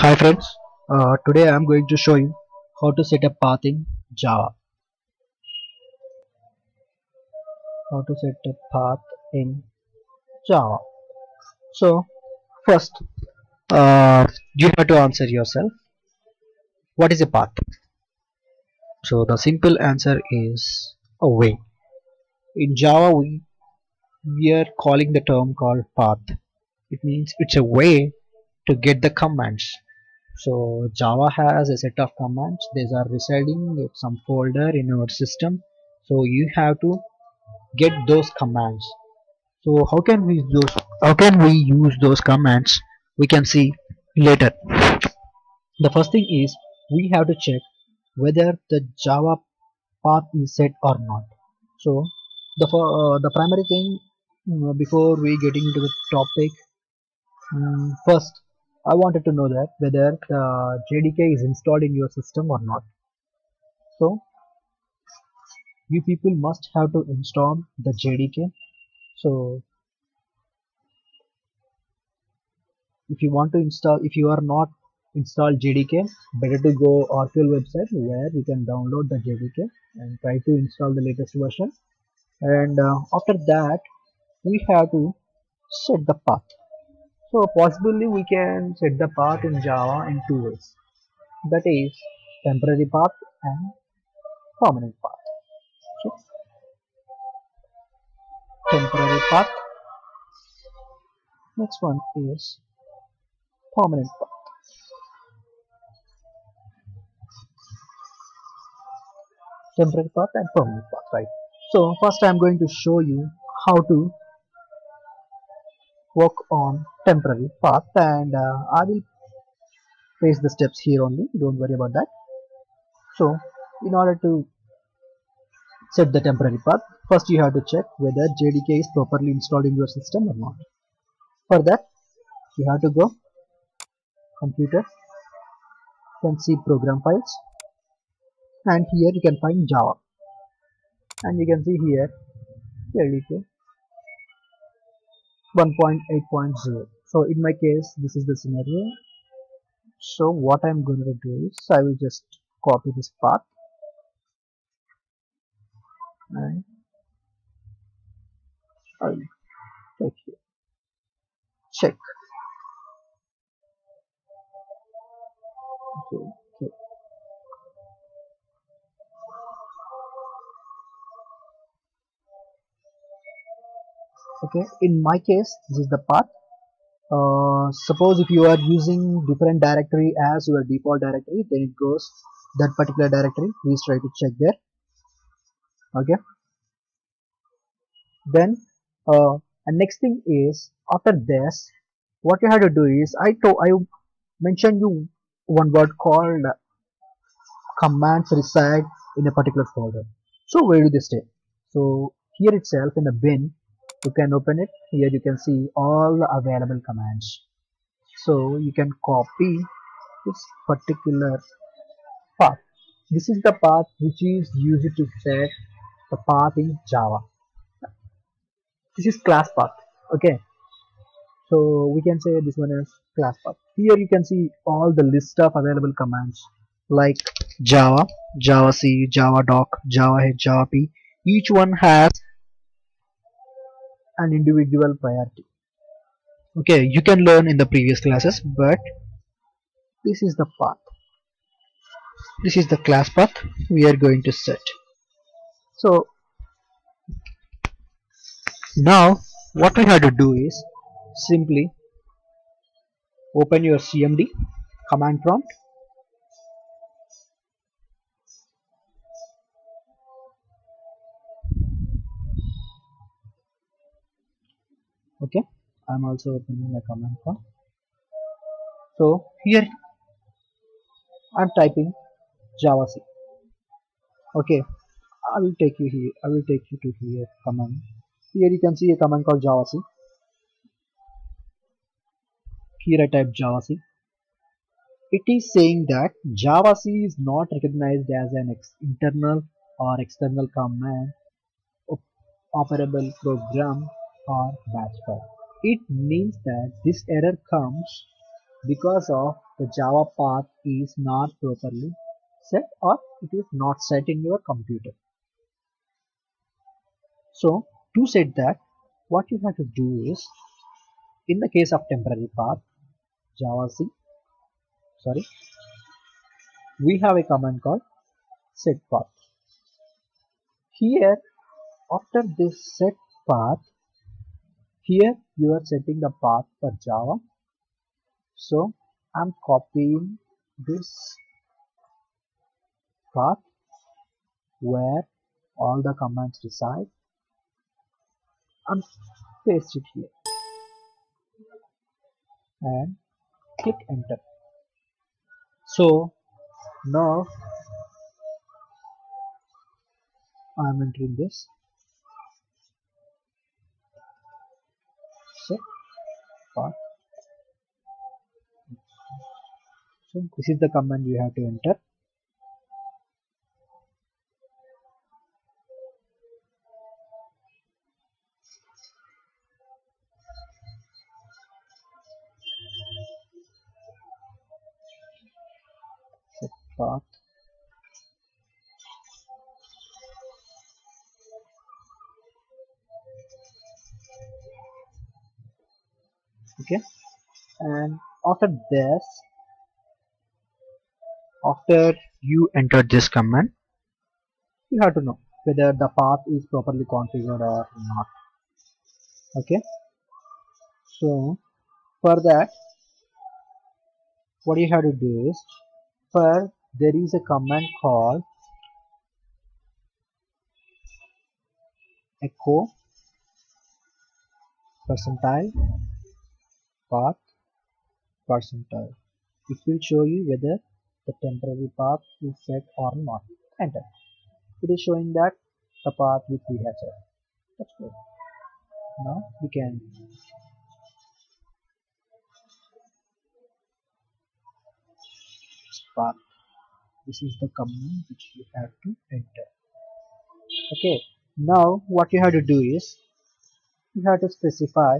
Hi friends, today I am going to show you how to set a path in Java. How to set a path in Java. So first, you have to answer yourself. What is a path? So the simple answer is a way. In Java, we are calling the term called path. It means it's a way to get the commands. So Java has a set of commands. These are residing in some folder in our system. So you have to get those commands. So how can we use those commands? We can see later. The first thing is we have to check whether the Java path is set or not. So the primary thing, before we getting into the topic, first I wanted to know that whether the JDK is installed in your system or not. So you people must have to install the JDK. So if you are not installed JDK, better to go Oracle website where you can download the JDK and try to install the latest version. And after that, we have to set the path. So possibly we can set the path in Java in two ways. That is temporary path and permanent path. So temporary path. Next one is permanent path. Temporary path and permanent path, right? So first I'm going to show you how to work on temporary path, and I will paste the steps here only, don't worry about that. So in order to set the temporary path, first you have to check whether JDK is properly installed in your system or not. For that, you have to go computer, then see program files, and here you can find Java, and you can see here JDK 1.8.0. So in my case, this is the scenario. So what I'm going to do is I will just copy this path and I will take here, check. Okay, okay. Okay, in my case, this is the path. Suppose if you are using different directory as your default directory, then it goes that particular directory. Please try to check there. Okay, then and next thing is, after this, what you have to do is I mentioned you one word called commands reside in a particular folder. So where do they stay? So here itself in the bin, you can open it. Here you can see all the available commands. So you can copy this particular path. This is the path which is used to set the path in Java. This is class path. Okay, so we can say this one is class path. Here you can see all the list of available commands like Java, Java C, Java Doc, Java H, Java P. Each one has an individual priority. Okay, you can learn in the previous classes, but this is the path. This is the class path we are going to set. So now what we have to do is simply open your CMD command prompt. Okay, I'm also opening a command prompt. So here I'm typing Java C. Okay, I will take you here. I will take you to here command. Here you can see a command called Java C. Here I type Java C. It is saying that Java C is not recognized as an internal or external command operable program or batch file. It means that this error comes because of the Java path is not properly set or it is not set in your computer. So to set that, what you have to do is, in the case of temporary path, Java C, sorry, we have a command called set path. Here, after this set path, here you are setting the path for Java. So I'm copying this path where all the commands reside and paste it here and click enter. So now I'm entering this set path. So this is the command you have to enter. Set path. Okay, and after this, after you enter this command, you have to know whether the path is properly configured or not. Okay, so for that, what you have to do is, for there is a command called echo percentile path percentile. It will show you whether the temporary path is set or not. Enter. It is showing that the path which we have set. That's good. Now we can path. This is the command which you have to enter. Okay. Now what you have to do is, you have to specify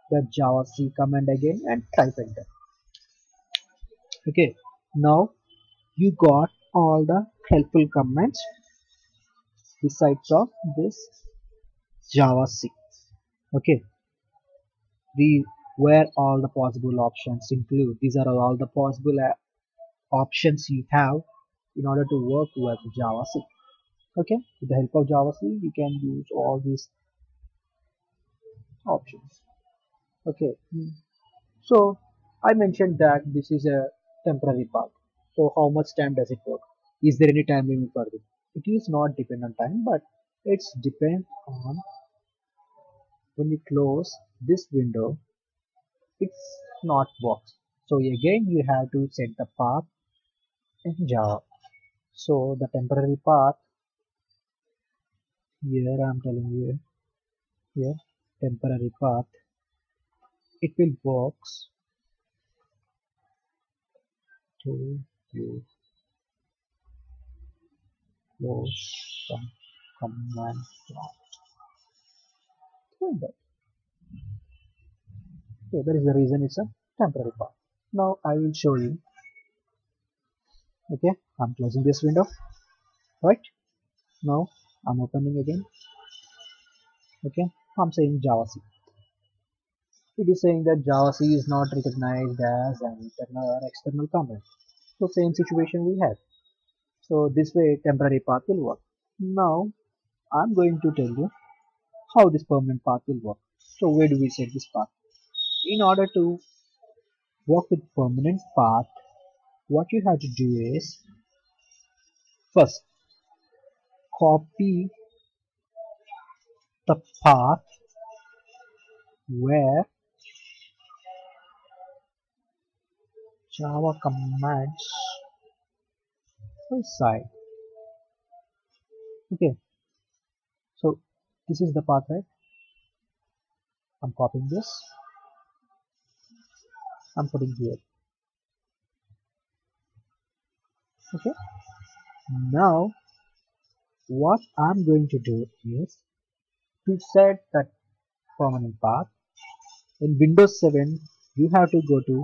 the Java C command again and type enter. Okay. Now you got all the helpful commands besides of this Java C. Okay. Where all the possible options include. These are all the possible options you have in order to work with Java C. Okay, with the help of Java C, you can use all these options. Okay, so I mentioned that this is a temporary path. So how much time does it work? Is there any time limit for this? It is not dependent on time, but it's depend on when you close this window, it's not works. So again, you have to set the path in Java. So the temporary path here, I'm telling you here, temporary path, it will works to you close some command prompt window. Okay, that is the reason it's a temporary path. Now I will show you. Okay, I'm closing this window. Right now I'm opening again. Okay, I'm saying Java C. It is saying that Java C is not recognized as an internal or external command. So same situation we have. So this way temporary path will work. Now I'm going to tell you how this permanent path will work. So where do we set this path? In order to work with permanent path, what you have to do is, first copy the path where Java commands reside. Okay, so this is the path, right? I'm copying this, I'm putting here. Okay, now what I'm going to do is, to set that permanent path in Windows 7 you have to go to